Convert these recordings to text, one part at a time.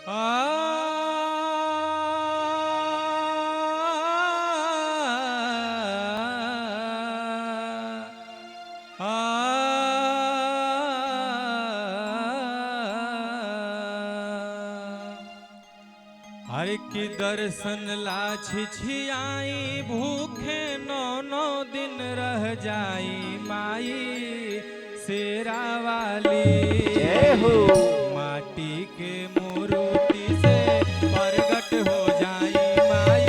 हर की दर्शन ला छिछियाई भूखे 9 दिन रह जाई माई शेरा वाली जय हो। माटी के मूर्ति से प्रगट हो जाई माई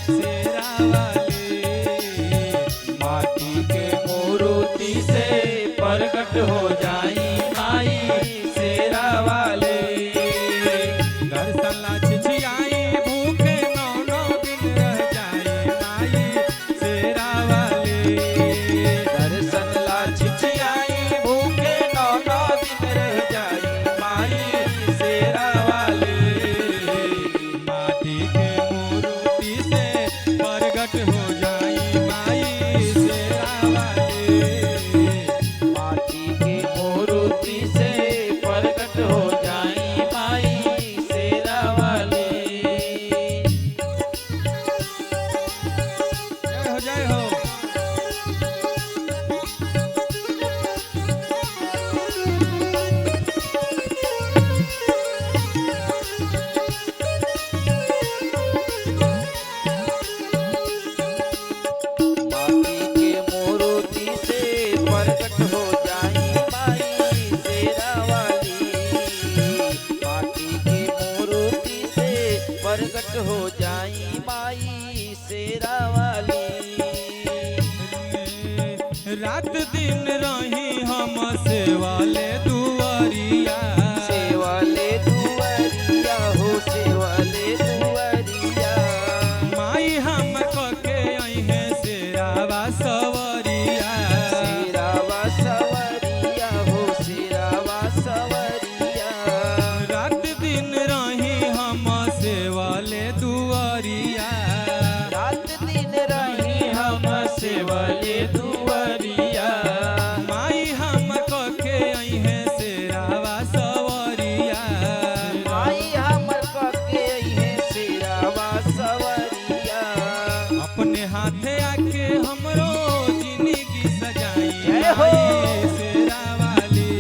शेरा वाली माटी के मूर्ति से प्रगट हो जाई माई शेरा वाली दर्शन ला छिछियाई भूखे 9 दिन रह जाई माई शेरा वाली दर्शन ला छिछियाई भूखे 9 दिन रह जाई माई शेरा वाली माटी के मूर्ति से प्रगट हो जाई माई शेरा वाली माटी के मूर्ति से प्रकट हो जाई माई शेरा वाली। जय हो माटी के मूर्ति से प्रकट हो जाई माई शेरा वाली माटी के मूर्ति से प्रकट हो जाई माई शेरा वाली। रात दिन रही हम सेवाले दुआरिया सेवाले दुआरिया हो सेवाले दुआरिया माई हम कके आई है शेरावा सवरिया शेरावा सवरिया हो शेरावा सवरिया रात दिन रही हम सेवाले दुआरिया रात दिन रही हम सेवाले दुआरिया माई हम कके आई है शेरावा सवरिया माई हमर कके है शेरावा सवरिया अपने हाथे आके हमरो जिंदगी सजाई जय हो। माई शेरा वाली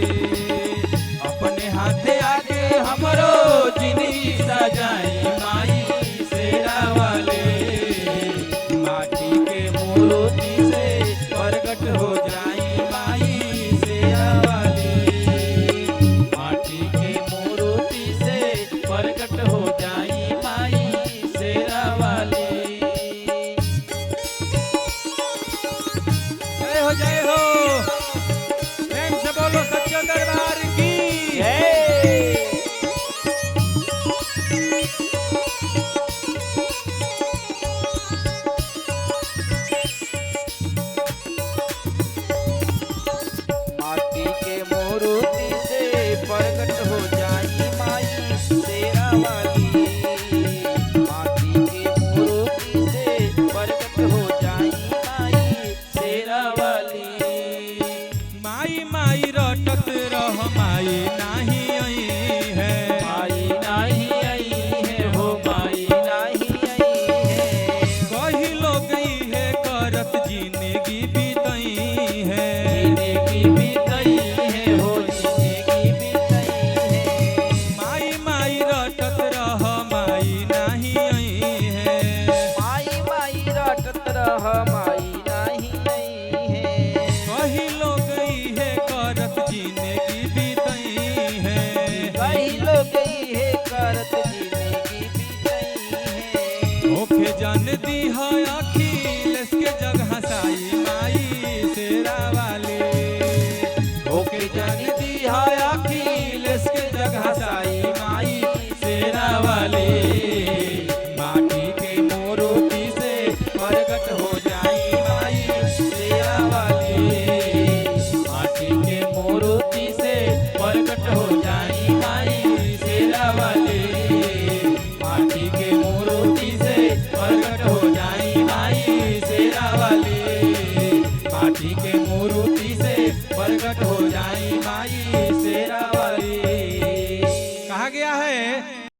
अपने हाथे आके हमरो जिंदगी सजाई माई शेरा वाली माटी के मूर्ति से प्रगट हो जाई माई शेरा वाली माटी के मूर्ति से प्रकट हो जाई माई शेरा वाली। जय हो प्रेम से बोलो सच्चे दरबार की माटी के मूर्ति से प्रकट हो जाई माई शेरा वाली माटी के मूर्ति से प्रकट हो जाई माई शेरा वाली। माई माई रटत रह माई नाही आई है माई नाही आई है हो माई नाही आई है कही लोग है करत जिंदगी बीतई है जिंदगी बीतई है हो जिंदगी बीतई है माई माई रटत रह माई नाही आई है माई माई रटत रह माई नाही आई है कही लोग है करत जिंदगी बीतई है कई लोग है करत जिंदगी बीतई है ओके जान दी है